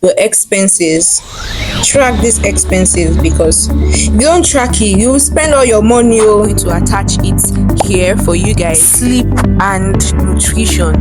your expenses. Track these expenses, because if you don't track it, you will spend all your money. Oh, to attach it here for you guys. Sleep and nutrition.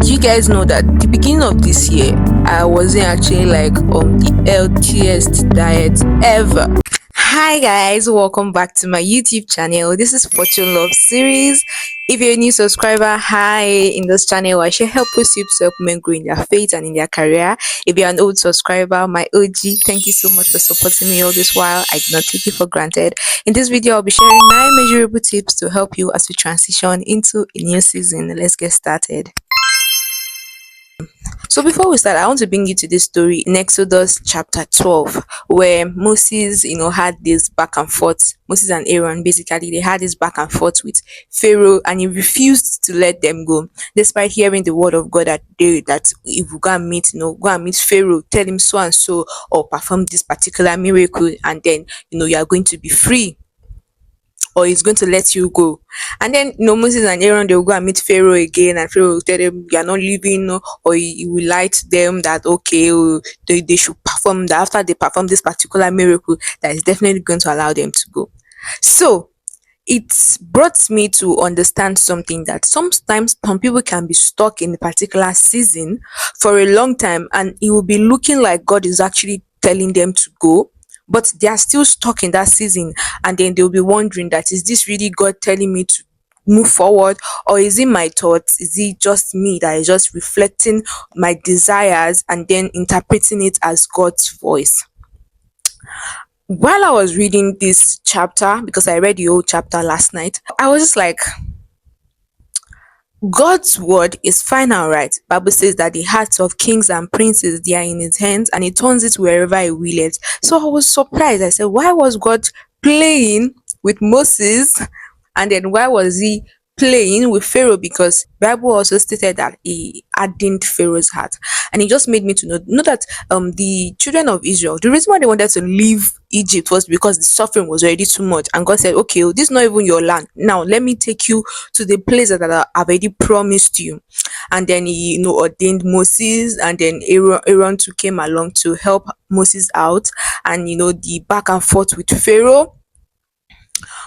You guys know that the beginning of this year, I wasn't actually like on the healthiest diet ever. Hi guys, welcome back to my YouTube channel. This is Fortune Love series. If you're a new subscriber, hi. In this channel, I share helpful tips to help men grow in their faith and in their career. If you're an old subscriber, my OG, thank you so much for supporting me all this while. I do not take it for granted. In this video, I'll be sharing 9 measurable tips to help you as we transition into a new season. Let's get started. So before we start, I want to bring you to this story in Exodus chapter 12, where Moses, had this back and forth. Moses and Aaron, basically, they had this back and forth with Pharaoh, and he refused to let them go, despite hearing the word of God that if we go and meet, go and meet Pharaoh, tell him so and so, or perform this particular miracle, and then you are going to be free, or he's going to let you go. And then Moses and Aaron, they will go and meet Pharaoh again, and Pharaoh will tell them you are not leaving, or he will lie to them that okay, they should perform that. After they perform this particular miracle, that is definitely going to allow them to go. So it brought me to understand something, that sometimes some people can be stuck in a particular season for a long time, and it will be looking like God is actually telling them to go, but they are still stuck in that season, and then they'll be wondering that, is this really God telling me to move forward, or is it my thoughts? Is it just me that is just reflecting my desires and then interpreting it as God's voice? While I was reading this chapter, because I read the whole chapter last night, I was just like, God's word is final, right? Bible says that the hearts of kings and princes, they are in his hands, and he turns it wherever he willeth. So I was surprised. I said, why was God playing with Moses, and then why was he playing with Pharaoh? Because Bible also stated that he hardened Pharaoh's heart, and it just made me to know that the children of Israel, the reason why they wanted to leave Egypt was because the suffering was already too much, and God said, okay, this is not even your land. Now let me take you to the place that I've already promised you. And then he ordained Moses, and then Aaron too came along to help Moses out, and the back and forth with Pharaoh.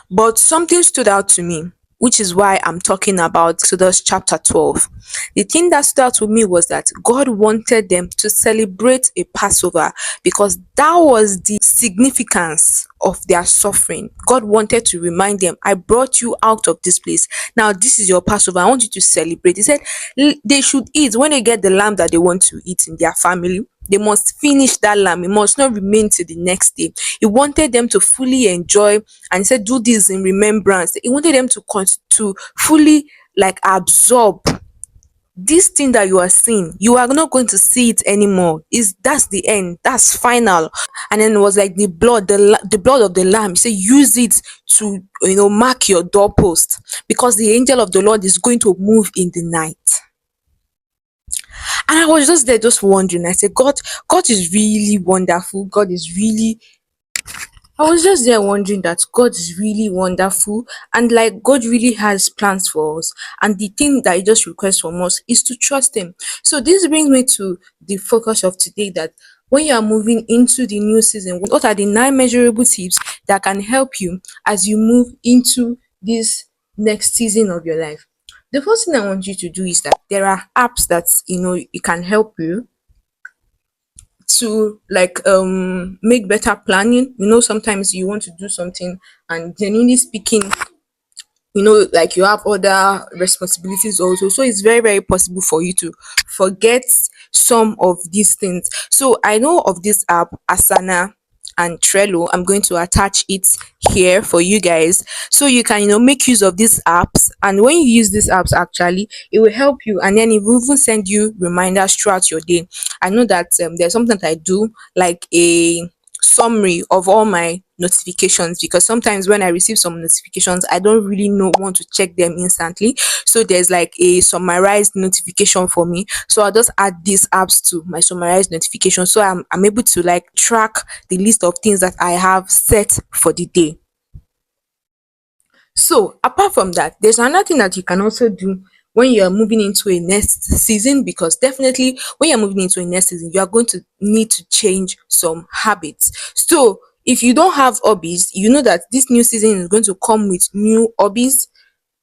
But something stood out to me, which is why I'm talking about Exodus chapter 12. The thing that stood out to me was that God wanted them to celebrate a Passover, because that was the significance of their suffering. God wanted to remind them, I brought you out of this place. Now this is your Passover. I want you to celebrate. He said they should eat when they get the lamb that they want to eat in their family. They must finish that lamb. It must not remain till the next day. He wanted them to fully enjoy, and he said, do this in remembrance. He wanted them to fully absorb this thing that you are seeing. You are not going to see it anymore. That's the end. That's final. And then it was like the blood, the blood of the lamb. He said, use it to mark your doorpost, because the angel of the Lord is going to move in the night. And I was just there, just wondering. I said, God is really wonderful. I was just there wondering that God is really wonderful, and God really has plans for us. And the thing that He just requests from us is to trust Him. So this brings me to the focus of today, that when you are moving into the new season, what are the 9 measurable tips that can help you as you move into this next season of your life? The first thing I want you to do is that there are apps that it can help you to make better planning. Sometimes you want to do something, and genuinely speaking, you have other responsibilities also, so it's very, very possible for you to forget some of these things. So I know of this app, Asana and Trello. I'm going to attach it here for you guys, so you can make use of these apps. And when you use these apps, actually it will help you, and then it will even send you reminders throughout your day. I know that there's something that I do, like a summary of all my notifications, because sometimes when I receive some notifications, I don't really want to check them instantly. So there's like a summarized notification for me, so I'll just add these apps to my summarized notification, so I'm able to track the list of things that I have set for the day. So apart from that, there's another thing that you can also do when you're moving into a next season, because definitely when you're moving into a next season, you are going to need to change some habits. So if you don't have hobbies, you know that this new season is going to come with new hobbies.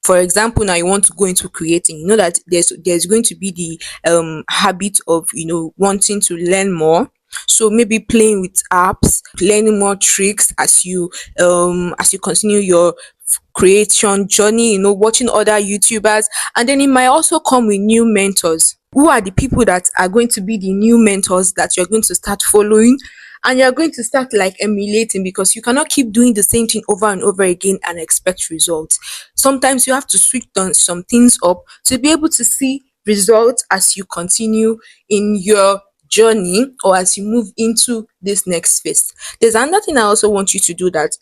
For example, now you want to go into creating, you know that there's going to be the habit of, wanting to learn more. So maybe playing with apps, learning more tricks as you continue your creation journey, watching other YouTubers. And then it might also come with new mentors. Who are the people that are going to be the new mentors that you're going to start following, and you're going to start like emulating, because you cannot keep doing the same thing over and over again and expect results. Sometimes you have to switch on some things up to be able to see results as you continue in your journey, or as you move into this next phase. There's another thing I also want you to do, that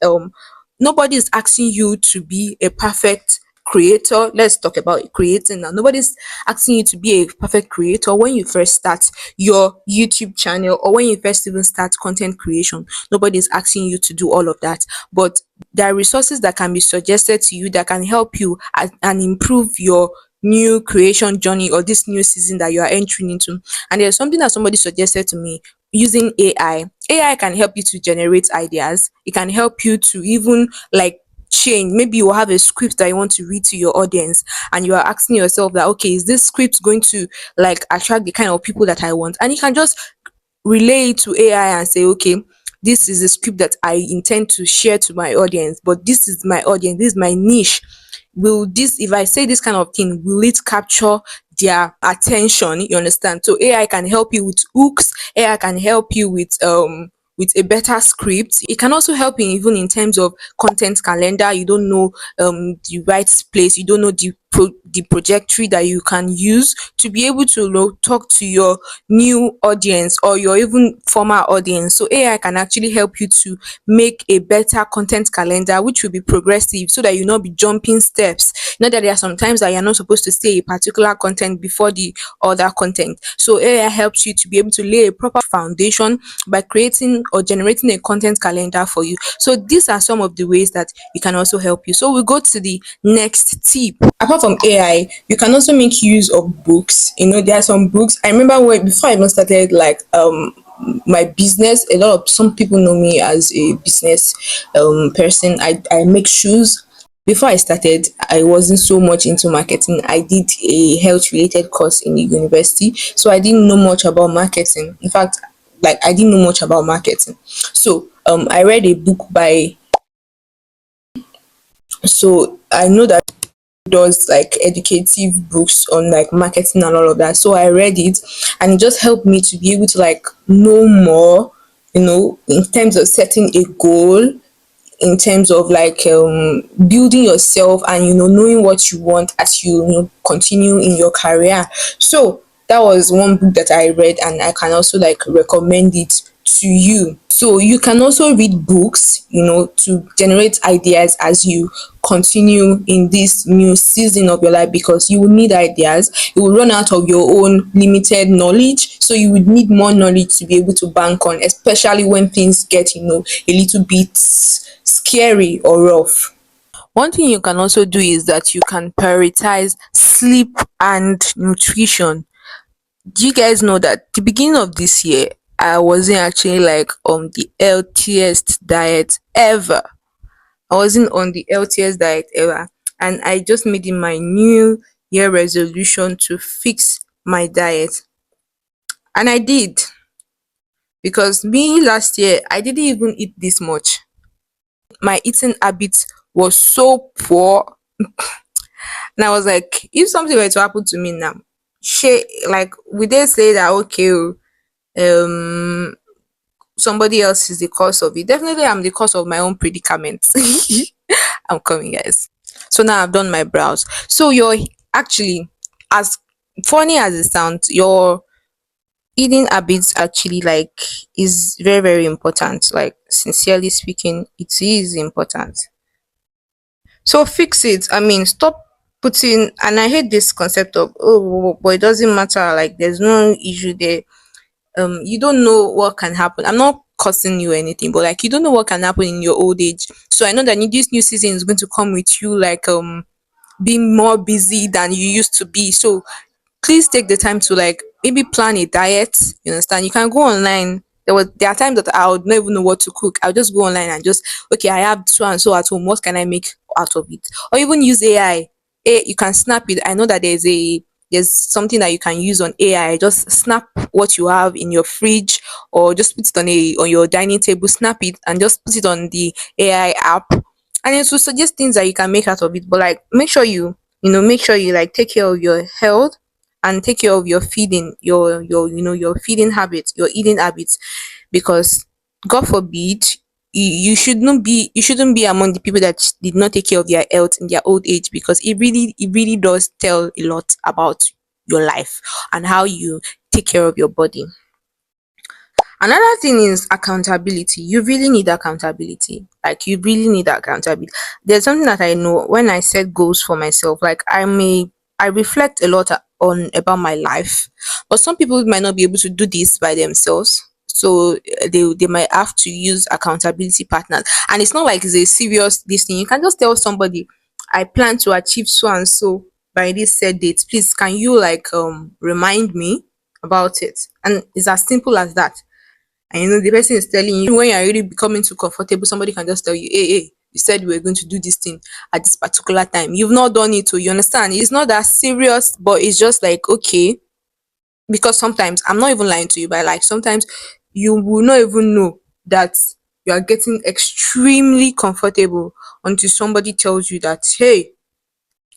nobody is asking you to be a perfect creator. Let's talk about creating now. Nobody's asking you to be a perfect creator when you first start your YouTube channel, or when you first even start content creation. Nobody's asking you to do all of that. But there are resources that can be suggested to you that can help you and improve your new creation journey, or this new season that you are entering into. And there's something that somebody suggested to me, using AI. AI can help you to generate ideas. It can help you to even like change. Maybe you have a script that you want to read to your audience, and you are asking yourself that, okay, is this script going to like attract the kind of people that I want? And you can just relay it to AI and say, okay, this is a script that I intend to share to my audience, but this is my audience, this is my niche. Will this, if I say this kind of thing, will it capture their attention? You understand? So AI can help you with hooks. AI can help you with a better script. It can also help in, even in terms of content calendar. You don't know the right place, you don't know the trajectory that you can use to be able to, talk to your new audience or your even former audience. So AI can actually help you to make a better content calendar, which will be progressive, so that you not be jumping steps. Not that there are some times that you're not supposed to say a particular content before the other content. So AI helps you to be able to lay a proper foundation by creating or generating a content calendar for you. So these are some of the ways that it can also help you. So we go to the next tip. Apart from AI, you can also make use of books. There are some books. I remember when, before I even started like my business, some people know me as a business person. I make shoes. Before I started, I wasn't so much into marketing. I did a health related course in the university, so I didn't know much about marketing. In fact, like I didn't know much about marketing. So I read a book by, so I know that does like educative books on like marketing and all of that. So I read it, and it just helped me to be able to like know more, in terms of setting a goal, in terms of like building yourself, and knowing what you want as you, continue in your career. So that was one book that I read, and I can also like recommend it to you. So you can also read books, to generate ideas as you continue in this new season of your life, because you will need ideas. You will run out of your own limited knowledge, so you would need more knowledge to be able to bank on, especially when things get, a little bit scary or rough. One thing you can also do is that you can prioritize sleep and nutrition. Do you guys know that the beginning of this year, I wasn't actually like on the healthiest diet ever. I wasn't on the healthiest diet ever. And I just made it my new year resolution to fix my diet. And I did. Because me last year, I didn't even eat this much. My eating habits was so poor. And I was like, if something were to happen to me now, like, would they say that, okay, um, somebody else is the cause of it? Definitely, I'm the cause of my own predicament. I'm coming, guys. So now I've done my brows. So you're actually, as funny as it sounds, your eating habits actually like is very, very important. Like, sincerely speaking, it is important. So fix it. I mean, stop putting, and I hate this concept of, oh, but it doesn't matter. Like, there's no issue there. You don't know what can happen. I'm not cursing you or anything, but like, you don't know what can happen in your old age. So I know that this new season is going to come with you like be more busy than you used to be. So please take the time to like maybe plan a diet. You understand? You can go online. There are times that I would not even know what to cook. I'll just go online and just, okay, I have so and so at home. What can I make out of it? Or even use AI. You can snap it. I know that there's something that you can use on AI. Just snap what you have in your fridge, or just put it on your dining table. Snap it and just put it on the AI app, and it will suggest things that you can make out of it. But like, make sure make sure you like take care of your health and take care of your feeding, your feeding habits, your eating habits, because God forbid you shouldn't be among the people that did not take care of their health in their old age, because it really does tell a lot about your life and how you take care of your body. Another thing is accountability. You really need accountability. Like, you really need accountability. There's something that I know when I set goals for myself. Like, I reflect a lot on about my life, but some people might not be able to do this by themselves. So they might have to use accountability partners, and it's not like it's a serious this thing. You can just tell somebody, I plan to achieve so and so by this set date. Please, can you like remind me about it? And it's as simple as that. And the person is telling you, when you're really becoming too comfortable, somebody can just tell you, hey, you said we were going to do this thing at this particular time. You've not done it, so you understand. It's not that serious, but it's just like, okay, because sometimes I'm not even lying to you, but like sometimes you will not even know that you are getting extremely comfortable until somebody tells you that, hey,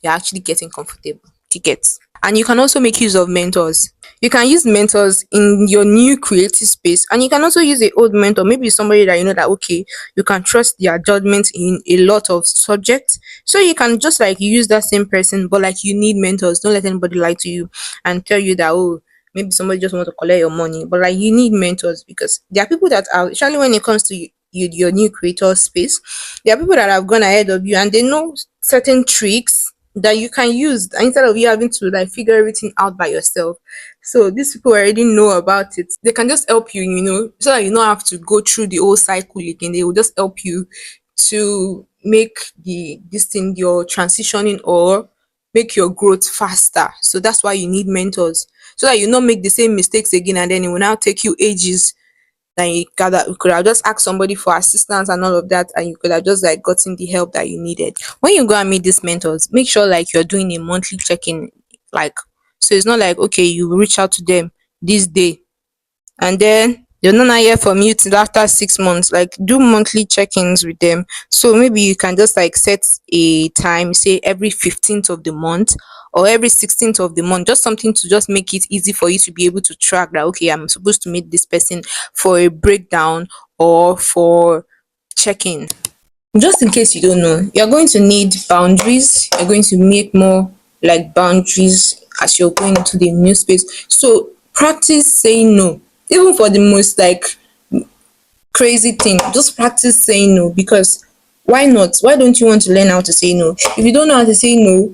you're actually getting comfortable. Tickets. And you can also make use of mentors. You can use mentors in your new creative space, and you can also use a old mentor, maybe somebody that you know that, okay, you can trust their judgment in a lot of subjects. So you can just like use that same person, but like, you need mentors. Don't let anybody lie to you and tell you that, oh, maybe somebody just want to collect your money, but like, you need mentors, because there are people that are, especially when it comes to your new creator space, there are people that have gone ahead of you and they know certain tricks that you can use instead of you having to like figure everything out by yourself. So these people already know about it. They can just help you, so that you don't have to go through the whole cycle again. They will just help you to make the this thing you're transitioning, or make your growth faster. So that's why you need mentors, so that you not make the same mistakes again, and then it will now take you ages. Then you could have just asked somebody for assistance and all of that, and you could have just like gotten the help that you needed. When you go and meet these mentors, make sure like you're doing a monthly check-in. Like, so it's not like, okay, you reach out to them this day and then they're not hear from you till after 6 months. Like, do monthly check-ins with them. So maybe you can just like set a time, say every 15th of the month or every 16th of the month, just something to just make it easy for you to be able to track that, okay, I'm supposed to meet this person for a breakdown or for check-in. Just in case you don't know, you're going to need boundaries. You're going to make more like boundaries as you're going into the new space. So practice saying no. Even for the most like crazy thing, just practice saying no, because why not? Why don't you want to learn how to say no? If you don't know how to say no,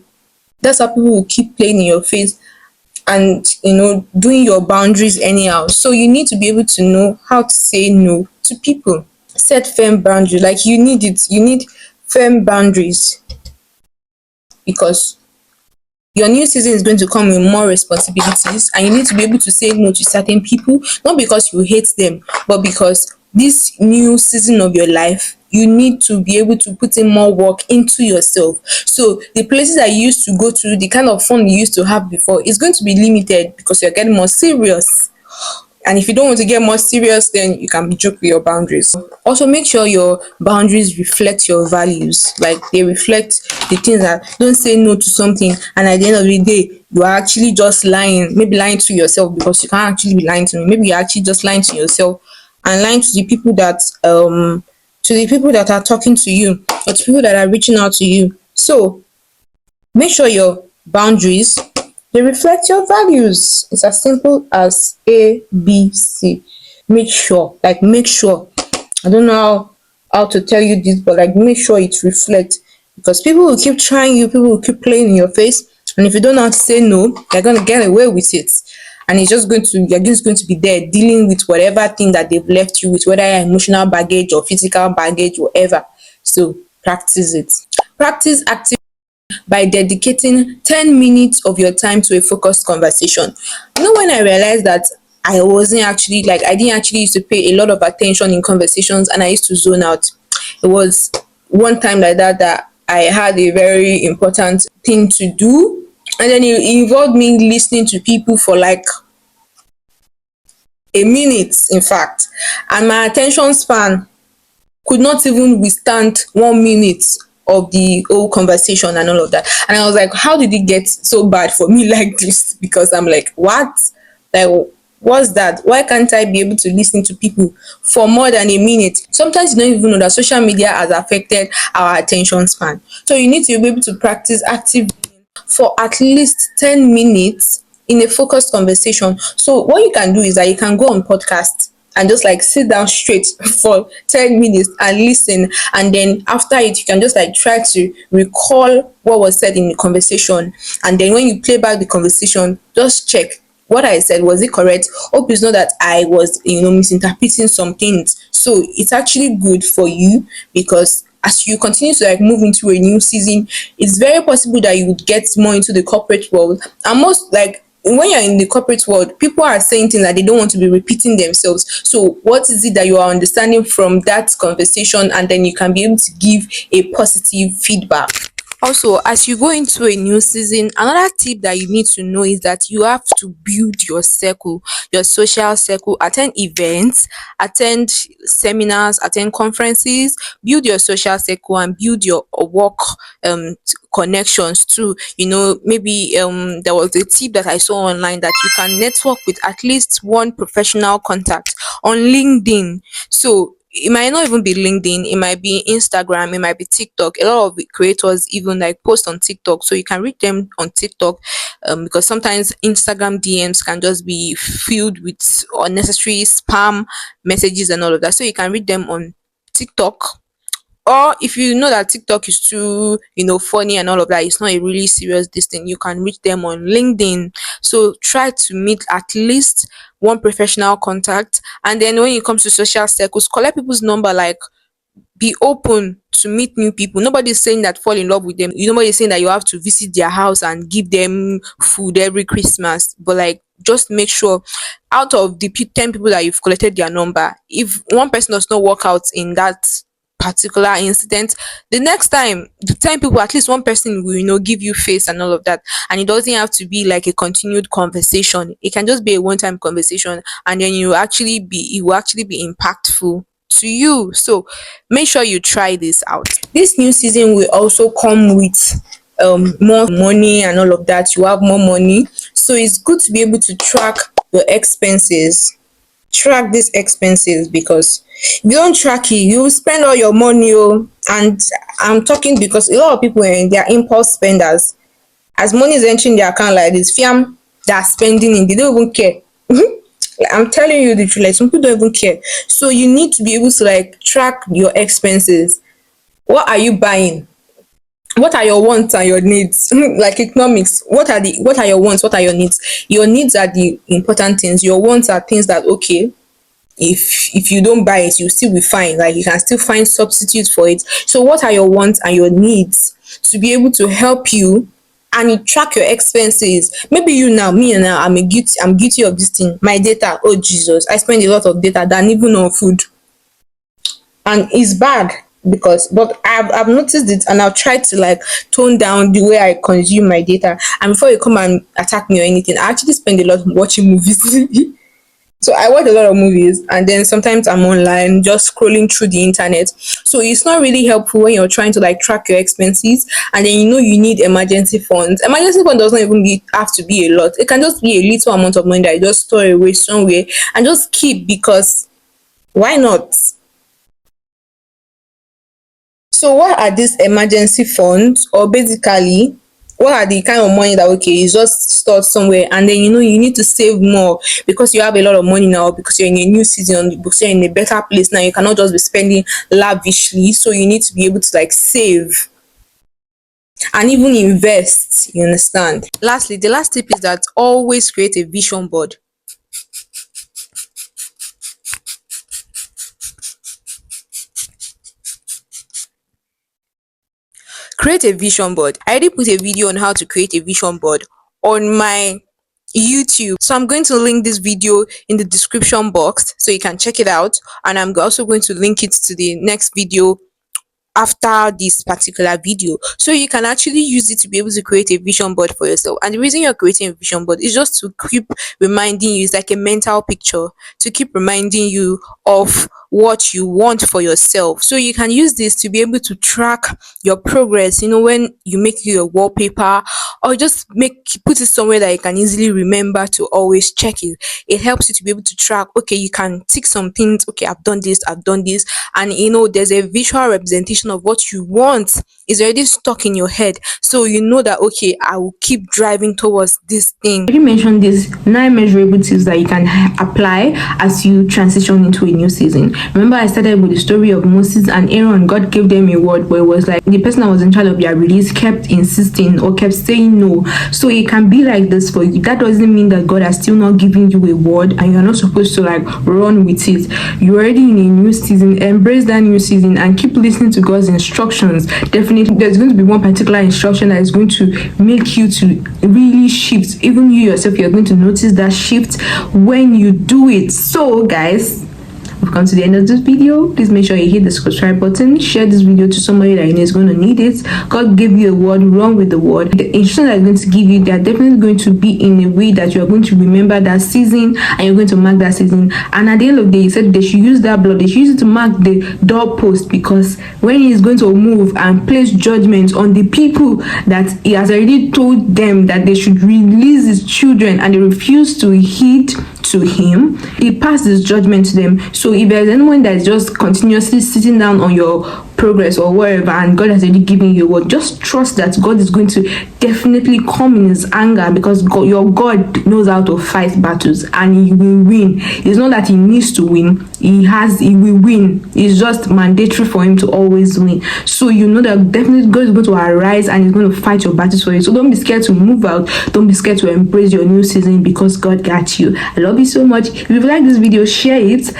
that's how people will keep playing in your face and doing your boundaries anyhow. So you need to be able to know how to say no to people. Set firm boundaries. Like, you need it. You need firm boundaries, because your new season is going to come with more responsibilities, and you need to be able to say no to certain people, not because you hate them, but because this new season of your life, you need to be able to put in more work into yourself. So the places that you used to go to, the kind of fun you used to have before, is going to be limited because you're getting more serious. And if you don't want to get more serious, then you can joke with your boundaries. Also, make sure your boundaries reflect your values. Like, they reflect the things that, don't say no to something and at the end of the day you are actually just lying. Maybe lying to yourself, because you can't actually be lying to me. Maybe you're actually just lying to yourself and lying to the people that are talking to you, or to people that are reaching out to you. So make sure your boundaries, they reflect your values. It's as simple as ABC. Make sure. I don't know how to tell you this, but like, make sure it reflects, because people will keep trying you, people will keep playing in your face, and if you don't know how to say no, they're gonna get away with it. And you're just going to be there dealing with whatever thing that they've left you with, whether emotional baggage or physical baggage, whatever. So practice it. Practice active by dedicating 10 minutes of your time to a focused conversation. When I realized that I didn't actually used to pay a lot of attention in conversations and I used to zone out. It was one time like that I had a very important thing to do, and then it involved me listening to people for like a minute, in fact, and my attention span could not even withstand 1 minute of the whole conversation and all of that. And I was like, how did it get so bad for me like this? Because I'm like, what? Like, what's that? Why can't I be able to listen to people for more than a minute? Sometimes you don't even know that social media has affected our attention span. So you need to be able to practice active for at least 10 minutes in a focused conversation. So what you can do is that you can go on podcast and just like sit down straight for 10 minutes and listen, and then after it you can just like try to recall what was said in the conversation, and then when you play back the conversation, just check what I said, was it correct? Hope it's not that I was, misinterpreting some things. So it's actually good for you, because as you continue to like move into a new season, it's very possible that you would get more into the corporate world. And most like when you're in the corporate world, people are saying things that they don't want to be repeating themselves. So what is it that you are understanding from that conversation, and then you can be able to give a positive feedback. Also, as you go into a new season, another tip that you need to know is that you have to build your circle, your social circle, attend events, attend seminars, attend conferences, build your social circle and build your work connections too. Maybe there was a tip that I saw online that you can network with at least one professional contact on LinkedIn. So it might not even be LinkedIn, it might be Instagram, it might be TikTok. A lot of the creators even like post on TikTok, so you can reach them on TikTok, because sometimes Instagram DMs can just be filled with unnecessary spam messages and all of that. So you can read them on TikTok, or if you know that TikTok is too, funny and all of that, it's not a really serious distance, you can reach them on LinkedIn. So try to meet at least one professional contact. And then when it comes to social circles, collect people's number, like be open to meet new people. Nobody's saying that fall in love with them. Nobody's saying that you have to visit their house and give them food every Christmas. But like just make sure out of the 10 people that you've collected their number, if one person does not work out in that particular incident, the next time the 10 people, at least one person will give you face and all of that. And it doesn't have to be like a continued conversation, it can just be a one-time conversation, and then it will actually be impactful to you. So make sure you try this out. This new season will also come with more money and all of that. You have more money, so it's good to be able to track your expenses. Track these expenses, because if you don't track it, you will spend all your money. And I'm talking because a lot of people, they are impulse spenders. As money is entering their account like this, fiam, they are spending it, they don't even care. Like, I'm telling you the truth, like some people don't even care. So you need to be able to like track your expenses. What are you buying? What are your wants and your needs? Like economics, what are your wants, what are your needs? Your needs are the important things. Your wants are things that, okay, if you don't buy it, you still be fine, like you can still find substitutes for it. So what are your wants and your needs, to be able to help you and you track your expenses. Maybe you now, me now, I'm guilty of this thing. My data, oh Jesus, I spend a lot of data than even on food, and it's bad. Because but I've noticed it, and I've tried to like tone down the way I consume my data. And before you come and attack me or anything, I actually spend a lot watching movies. So I watch a lot of movies, and then sometimes I'm online just scrolling through the internet. So it's not really helpful when you're trying to like track your expenses, and then you need emergency funds. Emergency fund doesn't even have to be a lot. It can just be a little amount of money that you just store away somewhere and just keep, because why not? So what are these emergency funds, or basically what are the kind of money that, okay, is just stored somewhere, and then you need to save more because you have a lot of money now, because you're in a new season, because you're in a better place now, you cannot just be spending lavishly. So you need to be able to like save and even invest, you understand. Lastly, the last tip is that always create a vision board. create a vision board. I already put a video on how to create a vision board on my YouTube. So I'm going to link this video in the description box so you can check it out. And I'm also going to link it to the next video after this particular video, so you can actually use it to be able to create a vision board for yourself. And the reason you're creating a vision board is just to keep reminding you, it's like a mental picture to keep reminding you of what you want for yourself. So you can use this to be able to track your progress, when you make your wallpaper, or just put it somewhere that you can easily remember to always check it. It helps you to be able to track, okay, you can tick some things, okay, I've done this, and there's a visual representation of what you want is already stuck in your head, so you know that, okay, I will keep driving towards this thing. I already mentioned these 9 measurable tips that you can apply as you transition into a new season. Remember, I started with the story of Moses and Aaron. God gave them a word, but it was like the person that was in charge of their release kept insisting or kept saying no. So it can be like this for you. That doesn't mean that God has still not given you a word and you're not supposed to run with it. You're already in a new season. Embrace that new season and keep listening to God's instructions. Definitely there's going to be one particular instruction that is going to make you to really shift. Even you yourself, you're going to notice that shift when you do it. So guys, we've come to the end of this video. Please make sure you hit the subscribe button, share this video to somebody that you know is going to need it. God gave you a word, run with the word. The instructions I'm going to give you, they're definitely going to be in a way that you're going to remember that season and you're going to mark that season. And at the end of the day, he said they should use that blood, they should use it to mark the doorpost, because when he is going to move and place judgment on the people that he has already told them that they should release his children and they refuse to heed to him, he passed his judgment to them. So if there's anyone that's just continuously sitting down on your progress or wherever, and God has already given you a word, just trust that God is going to definitely come in his anger, because your God knows how to fight battles and he will win. It's not that he needs to win, he will win. It's just mandatory for him to always win. So you know that definitely God is going to arise and he's going to fight your battles for you. So don't be scared to move out, don't be scared to embrace your new season, because God got you. I love you so much. If you like this video, share it,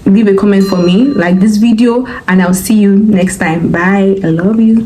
leave a comment for me, like this video, and I'll see you next time. Bye. I love you.